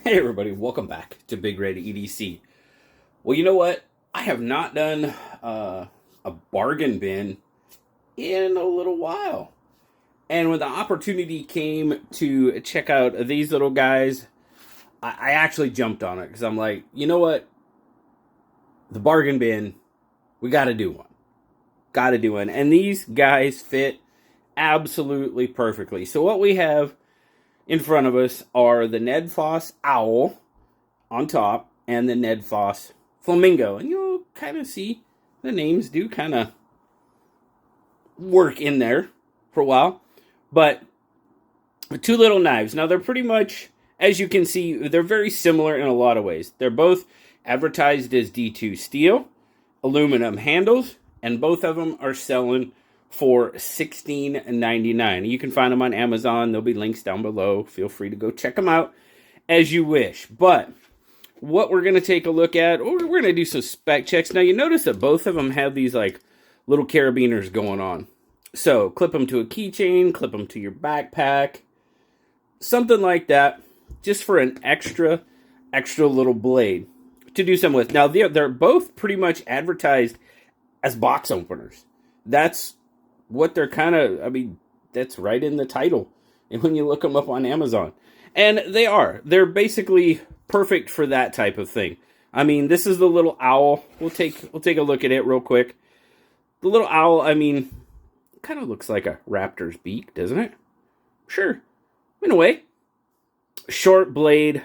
Hey everybody, welcome back to BigRedEDC. Well, you know what? I have not done a bargain bin in a little while. And when the opportunity came to check out these little guys, I actually jumped on it because I'm like, you know what? The bargain bin, we got to do one. Got to do one. And these guys fit absolutely perfectly. So what we have in front of us are the NedFoss Owl on top and the NedFoss Flamingo. And you'll kind of see the names do kind of work in there for a while. But two little knives. Now they're pretty much, as you can see, they're very similar in a lot of ways. They're both advertised as D2 steel, aluminum handles, and both of them are selling for $16.99. You can find them on Amazon. There'll be links down below. Feel free to go check them out as you wish. But what we're going to take a look at, we're going to do some spec checks. Now, you notice that both of them have these like little carabiners going on. So clip them to a keychain, clip them to your backpack, something like that, just for an extra little blade to do something with. Now, they're both pretty much advertised as box openers. That's what they're kind of, I mean, that's right in the title. And when you look them up on Amazon. And they're basically perfect for that type of thing. I mean, this is the little owl. We'll take a look at it real quick. The little owl, I mean, kind of looks like a raptor's beak, doesn't it? Sure. In a way. Short blade,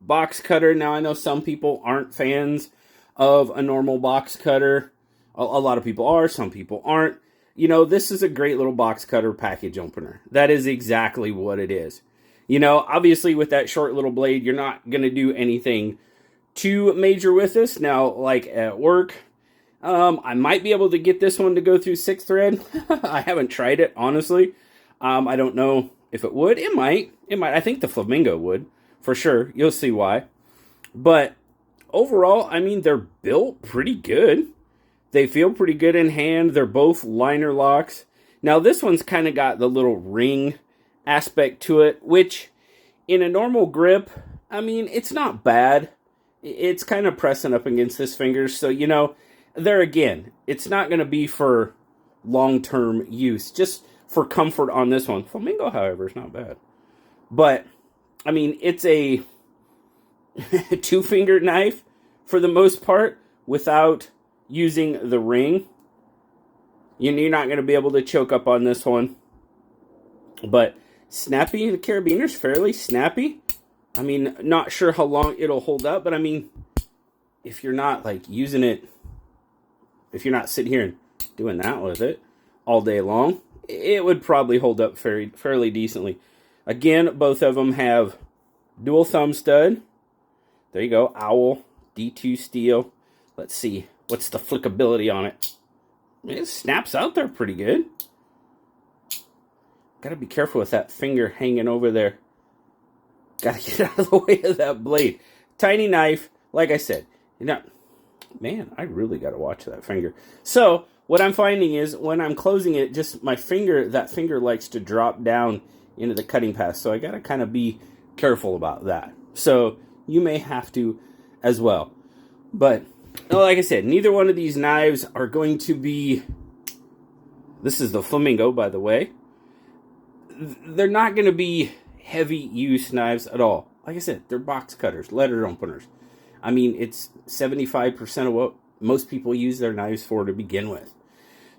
box cutter. Now, I know some people aren't fans of a normal box cutter. A lot of people are, some people aren't. You know, this is a great little box cutter package opener. That is exactly what it is. You know, obviously with that short little blade, you're not going to do anything too major with this. Now, like at work, I might be able to get this one to go through 6 thread. I haven't tried it, honestly. I don't know if it would. It might. I think the Flamingo would, for sure. You'll see why. But overall, I mean, they're built pretty good. They feel pretty good in hand. They're both liner locks. Now, this one's kind of got the little ring aspect to it, which in a normal grip, I mean, it's not bad. It's kind of pressing up against this finger. So, you know, there again, it's not going to be for long-term use, just for comfort on this one. Flamingo, however, is not bad. But, I mean, it's a two-finger knife for the most part without using the ring. You're not going to be able to choke up on this one. But snappy, the carabiner's fairly snappy. I mean, not sure how long it'll hold up, but I mean, if you're not like using it, if you're not sitting here and doing that with it all day long, it would probably hold up fairly decently. Again, both of them have dual thumb stud. There you go, Owl, D2 steel. Let's see. What's the flickability on it? It snaps out there pretty good. Gotta be careful with that finger hanging over there. Gotta get out of the way of that blade. Tiny knife, like I said. You know, man, I really gotta watch that finger. So, what I'm finding is when I'm closing it, just my finger, that finger likes to drop down into the cutting path. So I gotta kind of be careful about that. So, you may have to as well. But like I said, neither one of these knives are going to be... This is the Flamingo, by the way. They're not going to be heavy use knives at all. Like I said, they're box cutters, letter openers. I mean, it's 75% of what most people use their knives for to begin with.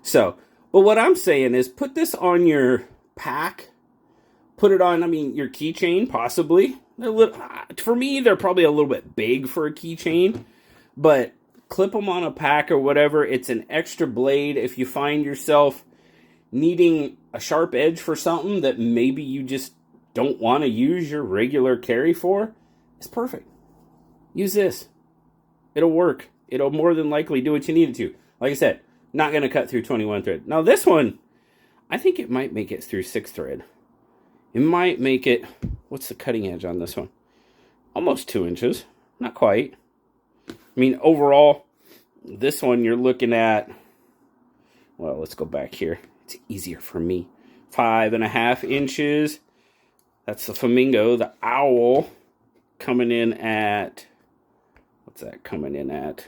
So, but what I'm saying is put this on your pack. Put it on, I mean, your keychain, possibly. For me, they're probably a little bit big for a keychain. But clip them on a pack or whatever. It's an extra blade if you find yourself needing a sharp edge for something that maybe you just don't want to use your regular carry for. It's perfect. Use this. It'll work. It'll more than likely do what you need it to. Like I said, not going to cut through 21 thread. Now this one, I think it might make it through 6 thread. It might make it, what's the cutting edge on this one? Almost 2 inches. Not quite. I mean, overall, this one you're looking at, well, let's go back here. It's easier for me. 5.5 inches. That's the Flamingo, the Owl. coming in at, what's that coming in at?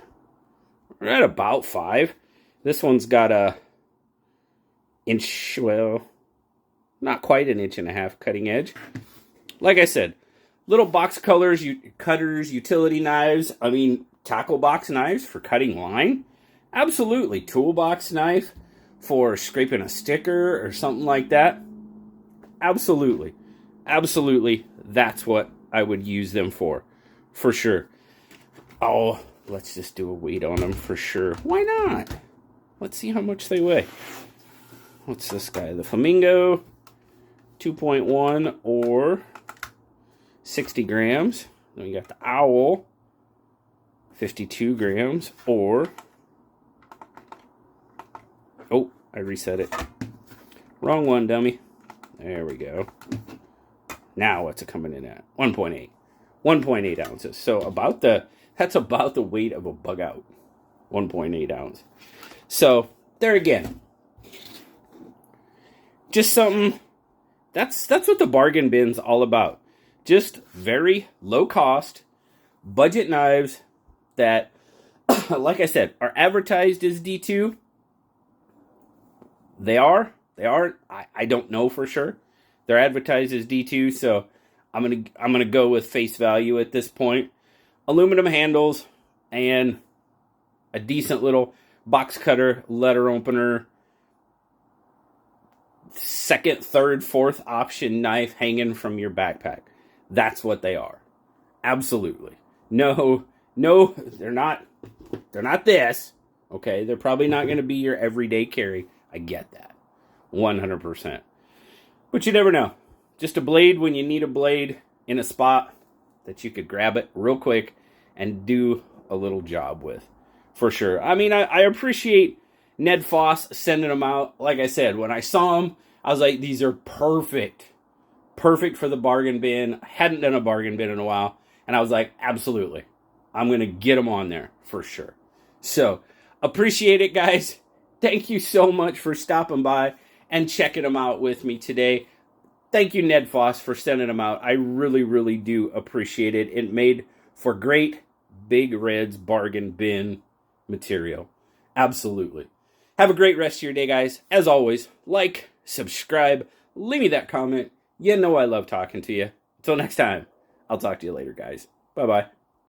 We're at about 5. This one's got a inch, well, not quite an inch and a half cutting edge. Like I said, little box cutters, utility knives. I mean, tackle box knives for cutting line. Absolutely. Toolbox knife for scraping a sticker or something like that. Absolutely. Absolutely. That's what I would use them for sure. Oh, let's just do a weight on them for sure. Why not? Let's see how much they weigh. What's this guy? The Flamingo 2.1 or 60 grams. Then we got the Owl 52 grams or, oh, I reset it. Wrong one, dummy. There we go. Now what's it coming in at? 1.8. 1.8 ounces. So that's about the weight of a bug out. 1.8 ounce. So there again. Just something, that's what the bargain bin's all about. Just very low cost, budget knives that, like I said, are advertised as D2. They are. I don't know for sure. They're advertised as D2, so I'm gonna go with face value at this point. Aluminum handles and a decent little box cutter, letter opener, second, third, fourth option knife hanging from your backpack. That's what they are. Absolutely. No, they're not this. Okay, they're probably not going to be your everyday carry. I get that. 100%. But you never know. Just a blade when you need a blade in a spot that you could grab it real quick and do a little job with. For sure. I mean, I appreciate NedFoss sending them out. Like I said, when I saw them, I was like, these are perfect. Perfect for the bargain bin. I hadn't done a bargain bin in a while. And I was like, absolutely. I'm going to get them on there for sure. So, appreciate it, guys. Thank you so much for stopping by and checking them out with me today. Thank you, NedFoss, for sending them out. I really, really do appreciate it. It made for great Big Red's bargain bin material. Absolutely. Have a great rest of your day, guys. As always, like, subscribe, leave me that comment. You know I love talking to you. Until next time, I'll talk to you later, guys. Bye-bye.